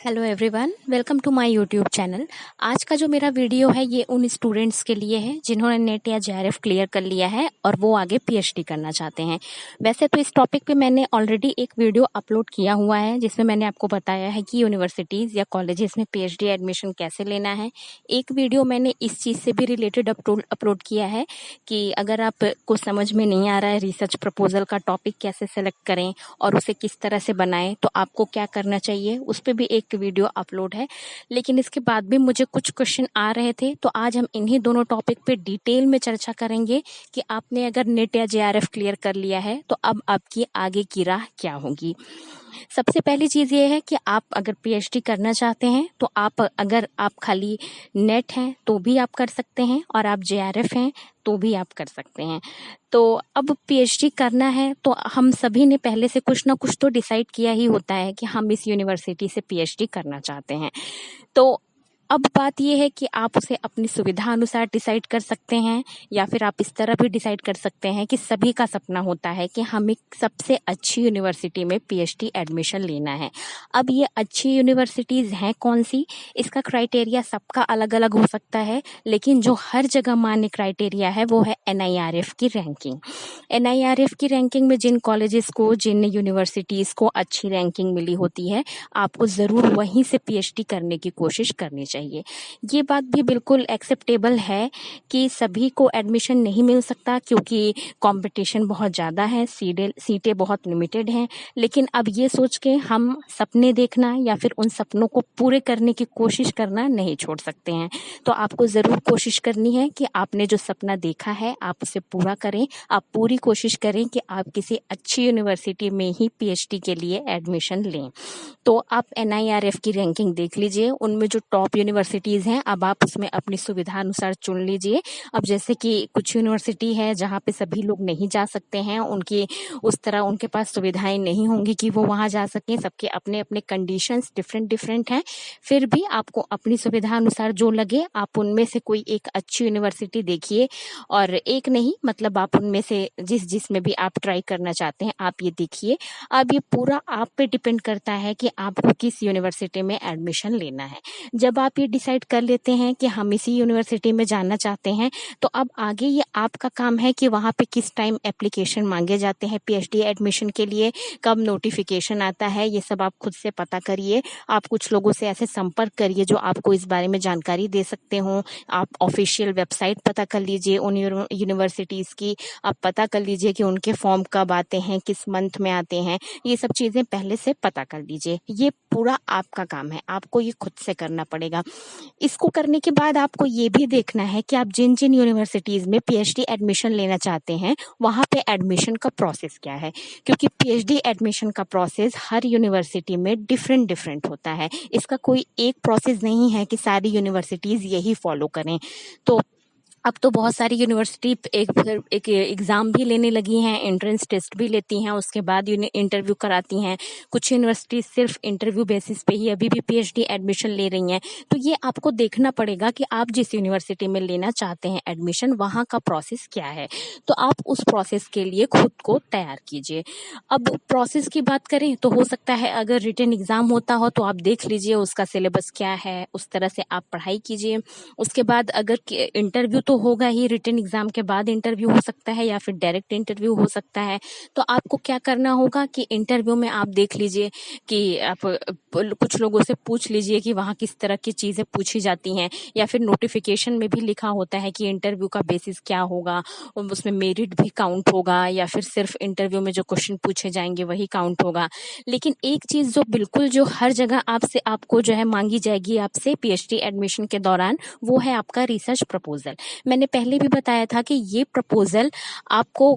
Hello everyone, welcome to my YouTube channel. आज का जो मेरा वीडियो है ये उन स्टूडेंट्स के लिए है जिन्होंने नेट या जेआरएफ क्लियर कर लिया है और वो आगे पीएचडी करना चाहते हैं। वैसे तो इस टॉपिक पे मैंने ऑलरेडी एक वीडियो अपलोड किया हुआ है जिसमें मैंने आपको बताया है कि यूनिवर्सिटीज़ या कॉलेजेस में पीएचडी एडमिशन कैसे लेना है। एक वीडियो मैंने इस चीज़ से भी रिलेटेड अपलोड किया है कि अगर आपको समझ में नहीं आ रहा है रिसर्च प्रपोजल का टॉपिक कैसे सेलेक्ट करें और उसे किस तरह से बनाएं तो आपको क्या करना चाहिए, उस पर भी एक वीडियो अपलोड है। लेकिन इसके बाद भी मुझे कुछ क्वेश्चन आ रहे थे तो आज हम इन्हीं दोनों टॉपिक पे डिटेल में चर्चा करेंगे कि आपने अगर नेट या जेआरएफ क्लियर कर लिया है तो अब आपकी आगे की राह क्या होगी। सबसे पहली चीज ये है कि आप अगर पीएचडी करना चाहते हैं तो अगर आप खाली नेट हैं तो भी आप कर सकते हैं और आप जेआरएफ हैं तो भी आप कर सकते हैं। तो अब पीएचडी करना है तो हम सभी ने पहले से कुछ ना कुछ तो डिसाइड किया ही होता है कि हम इस यूनिवर्सिटी से पीएचडी करना चाहते हैं। तो अब बात यह है कि आप उसे अपनी सुविधा अनुसार डिसाइड कर सकते हैं या फिर आप इस तरह भी डिसाइड कर सकते हैं कि सभी का सपना होता है कि हमें सबसे अच्छी यूनिवर्सिटी में पीएचडी एडमिशन लेना है। अब ये अच्छी यूनिवर्सिटीज़ हैं कौन सी, इसका क्राइटेरिया सबका अलग अलग हो सकता है, लेकिन जो हर जगह मान्य क्राइटेरिया है वो है एनआईआरएफ की रैंकिंग। एनआईआरएफ की रैंकिंग में जिन कॉलेजेस को, जिन यूनिवर्सिटीज़ को अच्छी रैंकिंग मिली होती है, आपको ज़रूर वहीं से पीएचडी करने की कोशिश करनी चाहिए। ये बात भी बिल्कुल एक्सेप्टेबल है कि सभी को एडमिशन नहीं मिल सकता क्योंकि कंपटीशन बहुत ज़्यादा है, सीटें बहुत लिमिटेड हैं। लेकिन अब ये सोच के हम सपने देखना या फिर उन सपनों को पूरे करने की कोशिश करना नहीं छोड़ सकते हैं। तो आपको ज़रूर कोशिश करनी है कि आपने जो सपना देखा है आप उसे पूरा करें। आप पूरी कोशिश करें कि आप किसी अच्छी यूनिवर्सिटी में ही पीएचडी के लिए एडमिशन लें। तो आप एनआईआरएफ की रैंकिंग देख लीजिए, उनमें जो टॉप यूनिवर्सिटीज़ हैं अब आप उसमें अपनी सुविधा अनुसार चुन लीजिए। अब जैसे कि कुछ यूनिवर्सिटी है जहाँ पे सभी लोग नहीं जा सकते हैं, उनकी उस तरह उनके पास सुविधाएं नहीं होंगी कि वो वहाँ जा सकें, सबके अपने अपने कंडीशंस डिफरेंट हैं। फिर भी आपको अपनी सुविधा अनुसार जो लगे आप उनमें से कोई एक अच्छी यूनिवर्सिटी देखिए, और एक नहीं मतलब आप उनमें से जिसमें भी आप ट्राई करना चाहते हैं आप ये देखिए। अब ये पूरा आप पे डिपेंड करता है कि आपको किस यूनिवर्सिटी में एडमिशन लेना है। जब आप ये डिसाइड कर लेते हैं कि हम इसी यूनिवर्सिटी में जाना चाहते हैं तो अब आगे ये आपका काम है कि वहाँ पे किस टाइम एप्लीकेशन मांगे जाते हैं पीएचडी एडमिशन के लिए, कब नोटिफिकेशन आता है, ये सब आप खुद से पता करिए। आप कुछ लोगों से ऐसे संपर्क करिए जो आपको इस बारे में जानकारी दे सकते हो। आप ऑफिशियल वेबसाइट पता कर लीजिए उन यूनिवर्सिटीज़ की, आप पता कर लीजिए कि उनके फॉर्म कब आते हैं, किस मंथ में आते हैं, ये सब चीज़ें पहले से पता कर लीजिए। ये पूरा आपका काम है, आपको ये खुद से करना पड़ेगा। इसको करने के बाद आपको ये भी देखना है कि आप जिन जिन यूनिवर्सिटीज़ में पीएचडी एडमिशन लेना चाहते हैं वहाँ पे एडमिशन का प्रोसेस क्या है, क्योंकि पीएचडी एडमिशन का प्रोसेस हर यूनिवर्सिटी में डिफरेंट होता है। इसका कोई एक प्रोसेस नहीं है कि सारी यूनिवर्सिटीज़ यही फॉलो करें। तो अब तो बहुत सारी यूनिवर्सिटी एक एग्ज़ाम भी लेने लगी हैं, एंट्रेंस टेस्ट भी लेती हैं, उसके बाद इंटरव्यू कराती हैं। कुछ यूनिवर्सिटी सिर्फ इंटरव्यू बेसिस पे ही अभी भी पीएचडी एडमिशन ले रही हैं। तो ये आपको देखना पड़ेगा कि आप जिस यूनिवर्सिटी में लेना चाहते हैं एडमिशन वहाँ का प्रोसेस क्या है। तो आप उस प्रोसेस के लिए खुद को तैयार कीजिए। अब प्रोसेस की बात करें तो हो सकता है अगर रिटन एग्ज़ाम होता हो तो आप देख लीजिए उसका सिलेबस क्या है, उस तरह से आप पढ़ाई कीजिए। उसके बाद अगर इंटरव्यू तो होगा ही, रिटन एग्जाम के बाद इंटरव्यू हो सकता है या फिर डायरेक्ट इंटरव्यू हो सकता है। तो आपको क्या करना होगा कि इंटरव्यू में आप देख लीजिए कि आप कुछ लोगों से पूछ लीजिए कि वहाँ किस तरह की चीज़ें पूछी जाती हैं, या फिर नोटिफिकेशन में भी लिखा होता है कि इंटरव्यू का बेसिस क्या होगा, उसमें मेरिट भी काउंट होगा या फिर सिर्फ इंटरव्यू में जो क्वेश्चन पूछे जाएंगे वही काउंट होगा। लेकिन एक चीज़ जो हर जगह आपको जो है मांगी जाएगी आपसे पीएचडी एडमिशन के दौरान, वो है आपका रिसर्च प्रपोजल। मैंने पहले भी बताया था कि ये प्रपोजल आपको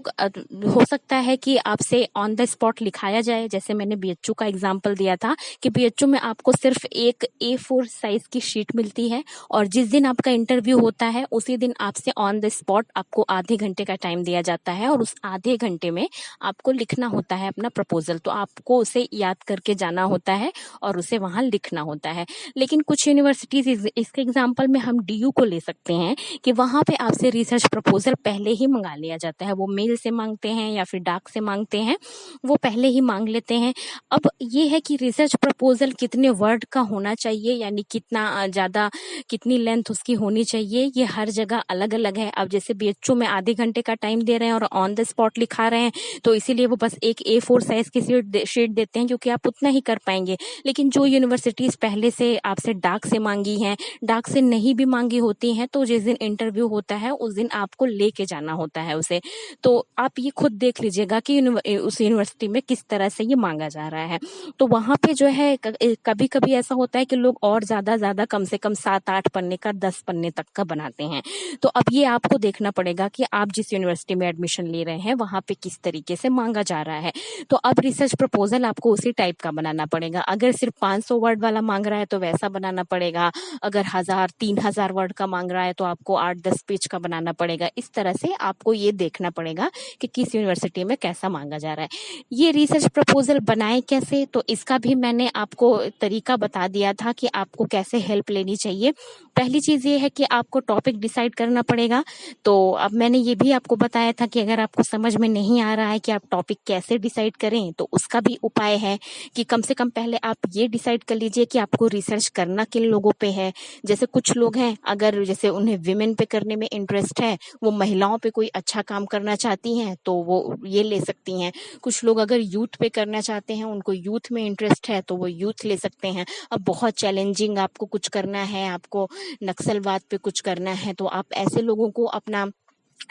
हो सकता है कि आपसे ऑन द स्पॉट लिखाया जाए, जैसे मैंने बीएचयू का एग्जांपल दिया था कि बीएचयू में आपको सिर्फ एक A4 साइज की शीट मिलती है और जिस दिन आपका इंटरव्यू होता है उसी दिन आपसे ऑन द स्पॉट आपको आधे घंटे का टाइम दिया जाता है और उस आधे घंटे में आपको लिखना होता है अपना प्रपोजल। तो आपको उसे याद करके जाना होता है और उसे वहां लिखना होता है। लेकिन कुछ यूनिवर्सिटीज, इसके एग्जाम्पल में हम डीयू को ले सकते हैं कि वहां वहाँ पे आपसे रिसर्च प्रपोजल पहले ही मंगा लिया जाता है। वो मेल से मांगते हैं या फिर डाक से मांगते हैं, वो पहले ही मांग लेते हैं। अब ये है कि रिसर्च प्रपोजल कितने वर्ड का होना चाहिए, यानी कितना ज़्यादा, कितनी लेंथ उसकी होनी चाहिए, ये हर जगह अलग अलग है। अब जैसे बीएचयू में आधे घंटे का टाइम दे रहे हैं और ऑन द स्पॉट लिखा रहे हैं, तो इसीलिए वो बस एक A4 साइज की शीट देते हैं, क्योंकि आप उतना ही कर पाएंगे। लेकिन जो यूनिवर्सिटीज पहले से आपसे डाक से मांगी हैं, डाक से नहीं भी मांगी होती हैं, तो जिस दिन इंटरव्यू होता है उस दिन आपको लेके जाना होता है उसे। तो आप ये खुद देख लीजिएगा कि उस यूनिवर्सिटी में किस तरह से ये मांगा जा रहा है। तो वहाँ पे जो है कभी कभी ऐसा होता है कि लोग और ज्यादा कम से कम 7-8 पन्ने का, 10 पन्ने तक का बनाते हैं। तो अब ये आपको देखना पड़ेगा कि आप जिस यूनिवर्सिटी में एडमिशन ले रहे हैं वहाँ पे किस तरीके से मांगा जा रहा है। तो अब रिसर्च प्रपोजल आपको उसी टाइप का बनाना पड़ेगा। अगर सिर्फ 500 वर्ड वाला मांग रहा है तो वैसा बनाना पड़ेगा। अगर 1000-3000 वर्ड का मांग रहा है तो आपको 8-10 पेज का बनाना पड़ेगा। इस तरह से आपको ये देखना पड़ेगा कि किस यूनिवर्सिटी में कैसा मांगा जा रहा है। ये रिसर्च प्रपोजल बनाए कैसे, तो इसका भी मैंने आपको तरीका बता दिया था कि आपको कैसे हेल्प लेनी चाहिए। पहली चीज ये है कि आपको टॉपिक डिसाइड करना पड़ेगा। तो अब मैंने ये भी आपको बताया था कि अगर आपको समझ में नहीं आ रहा है कि आप टॉपिक कैसे डिसाइड करें, तो उसका भी उपाय है कि कम से कम पहले आप ये डिसाइड कर लीजिए कि आपको रिसर्च करना किन लोगों पे है। जैसे कुछ लोग हैं, अगर जैसे उन्हें विमेन पे करने में इंटरेस्ट है, वो महिलाओं पे कोई अच्छा काम करना चाहती हैं, तो वो ये ले सकती हैं। कुछ लोग अगर यूथ पे करना चाहते हैं, उनको यूथ में इंटरेस्ट है, तो वो यूथ ले सकते हैं। अब बहुत चैलेंजिंग आपको कुछ करना है, आपको नक्सलवाद पे कुछ करना है, तो आप ऐसे लोगों को अपना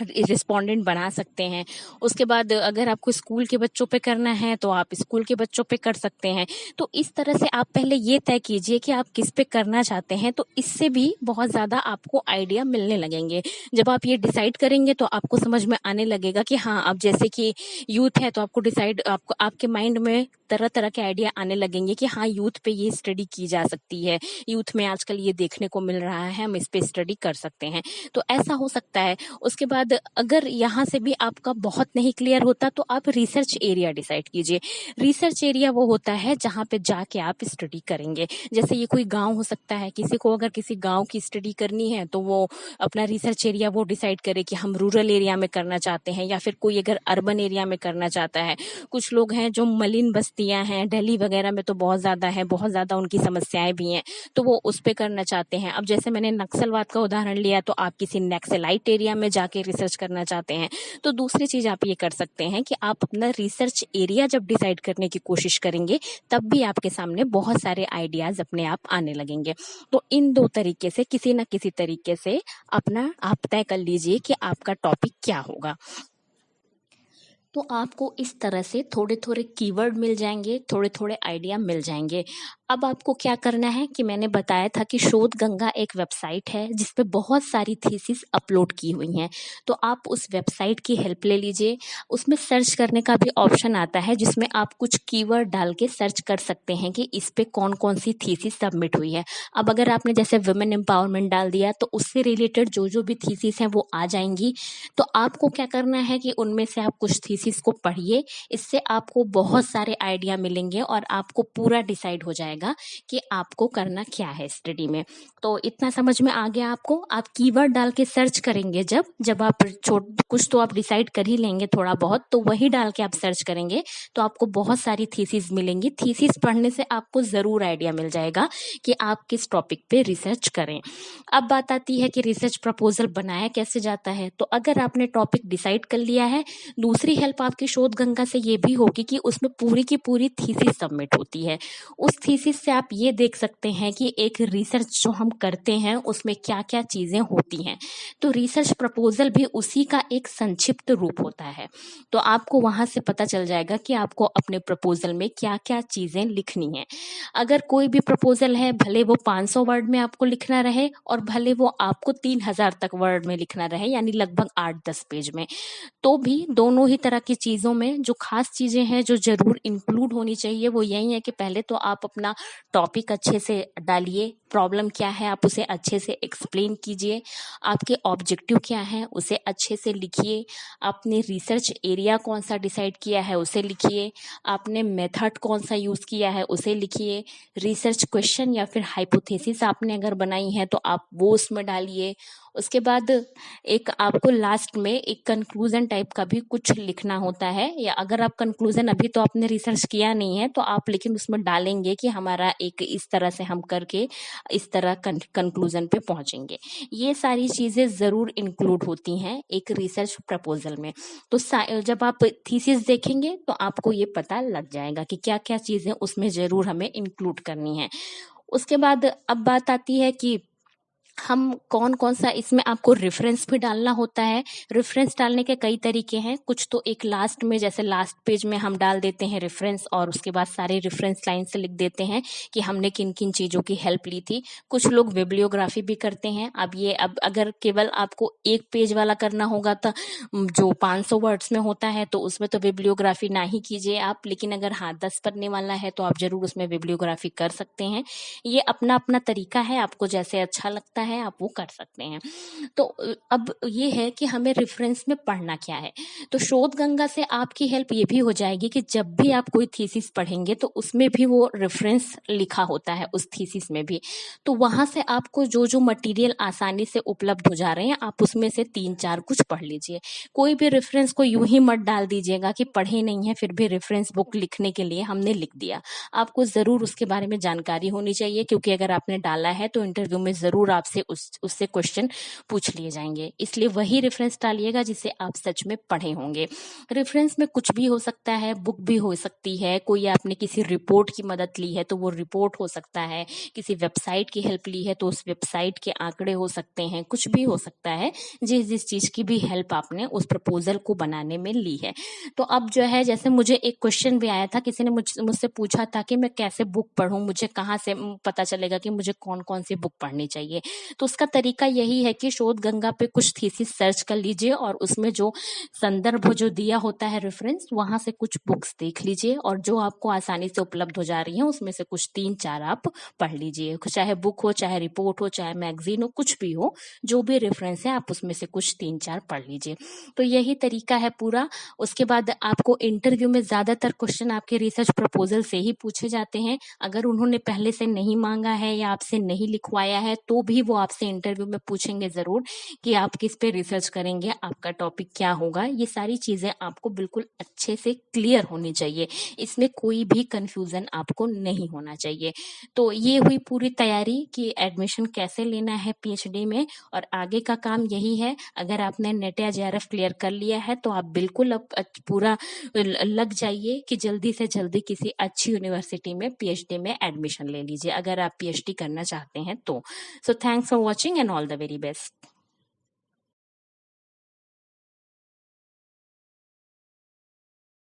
रिस्पोंडेंट बना सकते हैं। उसके बाद अगर आपको स्कूल के बच्चों पे करना है तो आप स्कूल के बच्चों पे कर सकते हैं। तो इस तरह से आप पहले ये तय कीजिए कि आप किस पे करना चाहते हैं, तो इससे भी बहुत ज्यादा आपको आइडिया मिलने लगेंगे। जब आप ये डिसाइड करेंगे तो आपको समझ में आने लगेगा कि हाँ, अब जैसे कि यूथ है तो आपको डिसाइड, आपको आपके माइंड में तरह तरह के आइडिया आने लगेंगे कि हाँ, यूथ पे ये स्टडी की जा सकती है, यूथ में आजकल ये देखने को मिल रहा है, हम इस पे स्टडी कर सकते हैं। तो ऐसा हो सकता है। उसके बाद अगर यहाँ से भी आपका बहुत नहीं क्लियर होता तो आप रिसर्च एरिया डिसाइड कीजिए। रिसर्च एरिया वो होता है जहाँ पे जाके आप स्टडी करेंगे। जैसे ये कोई गांव हो सकता है, किसी को अगर किसी गांव की स्टडी करनी है तो वो अपना रिसर्च एरिया वो डिसाइड करे कि हम रूरल एरिया में करना चाहते हैं, या फिर कोई अगर अर्बन एरिया में करना चाहता है। कुछ लोग हैं जो मलिन बस्तियां हैं, दिल्ली वगैरह में तो बहुत ज्यादा है, बहुत ज्यादा उनकी समस्याएं भी हैं, तो वो उस पे करना चाहते हैं। अब जैसे मैंने नक्सलवाद का उदाहरण लिया, तो आप किसी नक्सलाइट एरिया में जाके रिसर्च करना चाहते हैं। तो दूसरी चीज आप ये कर सकते हैं कि आप अपना रिसर्च एरिया जब डिसाइड करने की कोशिश करेंगे, तब भी आपके सामने बहुत सारे आइडियाज अपने आप आने लगेंगे। तो इन दो तरीके से किसी न किसी तरीके से अपना आप तय कर लीजिए कि आपका टॉपिक क्या होगा। तो आपको इस तरह से थोड़े थोड़े कीवर्ड मिल जाएंगे, थोड़े थोड़े आइडिया मिल जाएंगे। अब आपको क्या करना है कि मैंने बताया था कि शोध गंगा एक वेबसाइट है जिसपे बहुत सारी थीसिस अपलोड की हुई हैं। तो आप उस वेबसाइट की हेल्प ले लीजिए। उसमें सर्च करने का भी ऑप्शन आता है, जिसमें आप कुछ कीवर्ड डाल के सर्च कर सकते हैं कि इस पे कौन कौन सी थीसिस सबमिट हुई है। अब अगर आपने जैसे वुमेन एम्पावरमेंट डाल दिया, तो उससे रिलेटेड जो जो भी थीसिस हैं वो आ जाएंगी। तो आपको क्या करना है कि उनमें से आप कुछ थीसिस को पढ़िए। इससे आपको बहुत सारे आइडिया मिलेंगे और आपको पूरा डिसाइड हो जाएगा कि आपको करना क्या है स्टडी में। तो इतना समझ में आ गया आपको। आप कीवर्ड डाल के सर्च करेंगे, जब आप कुछ तो आप डिसाइड कर ही लेंगे थोड़ा बहुत, तो वही डाल के आप सर्च करेंगे तो आपको बहुत सारी थीसिस मिलेंगी। थीसिस पढ़ने से आपको जरूर आइडिया मिल जाएगा कि आप किस टॉपिक पे रिसर्च करें। अब बात आती है कि रिसर्च प्रपोजल बनाया कैसे जाता है। तो अगर आपने टॉपिक डिसाइड कर लिया है, दूसरी हेल्प आपकी शोध गंगा से ये भी होगी कि उसमें पूरी की पूरी थीसिस सबमिट होती है। उस थीसिस से आप ये देख सकते हैं कि एक रिसर्च जो हम करते हैं उसमें क्या क्या चीजें होती हैं। तो रिसर्च प्रपोजल भी उसी का एक संक्षिप्त रूप होता है। तो आपको वहां से पता चल जाएगा कि आपको अपने प्रपोजल में क्या क्या चीजें लिखनी है। अगर कोई भी प्रपोजल है, भले वो 500 वर्ड में आपको लिखना रहे और भले वो आपको 3000 तक वर्ड में लिखना रहे, यानी लगभग 8-10 पेज में, तो भी दोनों ही तरह की चीजों में जो खास चीजें हैं जो जरूर इंक्लूड होनी चाहिए वो यही है कि पहले तो आप अपना टॉपिक अच्छे से डालिए, प्रॉब्लम क्या है आप उसे अच्छे से एक्सप्लेन कीजिए, आपके ऑब्जेक्टिव क्या है उसे अच्छे से लिखिए, आपने रिसर्च एरिया कौन सा डिसाइड किया है उसे लिखिए, आपने मेथड कौन सा यूज़ किया है उसे लिखिए, रिसर्च क्वेश्चन या फिर हाइपोथेसिस आपने अगर बनाई है तो आप वो उसमें डालिए। उसके बाद एक आपको लास्ट में एक कंक्लूजन टाइप का भी कुछ लिखना होता है, या अगर आप कंक्लूजन अभी तो आपने रिसर्च किया नहीं है तो आप लेकिन उसमें डालेंगे कि हमारा एक इस तरह से हम करके इस तरह कंक्लूजन पे पहुंचेंगे। ये सारी चीजें जरूर इंक्लूड होती हैं एक रिसर्च प्रपोजल में। तो जब आप थीसिस देखेंगे तो आपको ये पता लग जाएगा कि क्या क्या चीजें उसमें जरूर हमें इंक्लूड करनी है। उसके बाद अब बात आती है कि हम कौन कौन सा इसमें आपको रेफरेंस भी डालना होता है। रेफरेंस डालने के कई तरीके हैं, कुछ तो एक लास्ट में जैसे लास्ट पेज में हम डाल देते हैं रेफरेंस और उसके बाद सारे रेफरेंस लाइन से लिख देते हैं कि हमने किन किन चीज़ों की हेल्प ली थी। कुछ लोग बिब्लियोग्राफी भी करते हैं। अब अगर केवल आपको एक पेज वाला करना होगा तो जो 500 वर्ड्स में होता है तो उसमें तो बिब्लियोग्राफी ना ही कीजिए आप, लेकिन अगर हाँ 10 पन्ने वाला है तो आप जरूर उसमें बिब्लियोग्राफी कर सकते हैं। ये अपना अपना तरीका है, आपको जैसे अच्छा लगता है आप वो कर सकते हैं। तो अब ये है कि हमें रेफरेंस में पढ़ना क्या है। तो शोध गंगा से आपकी हेल्प ये भी हो जाएगी कि जब भी आप कोई थीसिस पढ़ेंगे तो उसमें भी वो रेफरेंस लिखा होता है उस थीसिस में भी। तो वहां से आपको जो जो मटेरियल आसानी से उपलब्ध हो जा रहे हैं आप उसमें से 3-4 कुछ पढ़ लीजिए। कोई भी रेफरेंस को यूं ही मत डाल दीजिएगा कि पढ़े नहीं है फिर भी रेफरेंस बुक लिखने के लिए हमने लिख दिया। आपको जरूर उसके बारे में जानकारी होनी चाहिए, क्योंकि अगर आपने डाला है तो इंटरव्यू में जरूर आपसे उससे क्वेश्चन पूछ लिए जाएंगे। इसलिए वही रेफरेंस डालिएगा जिसे आप सच में पढ़े होंगे। रेफरेंस में कुछ भी हो सकता है, बुक भी हो सकती है, कोई आपने किसी रिपोर्ट की मदद ली है तो वो रिपोर्ट हो सकता है, किसी वेबसाइट की हेल्प ली है तो उस वेबसाइट के आंकड़े हो सकते हैं, कुछ भी हो सकता है जिस जिस चीज की भी हेल्प आपने उस प्रपोजल को बनाने में ली है। तो अब जो है जैसे मुझे एक क्वेश्चन भी आया था, किसी ने मुझसे पूछा था कि मैं कैसे बुक पढूं, मुझे कहाँ से पता चलेगा कि मुझे कौन कौन सी बुक पढ़नी चाहिए। तो उसका तरीका यही है कि शोध गंगा पे कुछ थीसिस सर्च कर लीजिए और उसमें जो संदर्भ जो दिया होता है रेफरेंस वहां से कुछ बुक्स देख लीजिए और जो आपको आसानी से उपलब्ध हो जा रही है उसमें से कुछ 3-4 आप पढ़ लीजिए। चाहे बुक हो, चाहे रिपोर्ट हो, चाहे मैगजीन हो, कुछ भी हो, जो भी रेफरेंस है आप उसमें से कुछ 3-4 पढ़ लीजिए। तो यही तरीका है पूरा। उसके बाद आपको इंटरव्यू में ज्यादातर क्वेश्चन आपके रिसर्च प्रपोजल से ही पूछे जाते हैं। अगर उन्होंने पहले से नहीं मांगा है या आपसे नहीं लिखवाया है तो भी वो आपसे इंटरव्यू में पूछेंगे जरूर कि आप किस पे रिसर्च करेंगे, आपका टॉपिक क्या होगा। ये सारी चीजें आपको बिल्कुल अच्छे से क्लियर होनी चाहिए, इसमें कोई भी कंफ्यूजन आपको नहीं होना चाहिए। तो ये हुई पूरी तैयारी कि एडमिशन कैसे लेना है पीएचडी में, और आगे का काम यही है। अगर आपने नेट या जेआरएफ क्लियर कर लिया है तो आप बिल्कुल अब पूरा लग जाइए कि जल्दी से जल्दी किसी अच्छी यूनिवर्सिटी में पीएचडी में एडमिशन ले लीजिए अगर आप पीएचडी करना चाहते हैं तो। So thanks for watching and all the very best.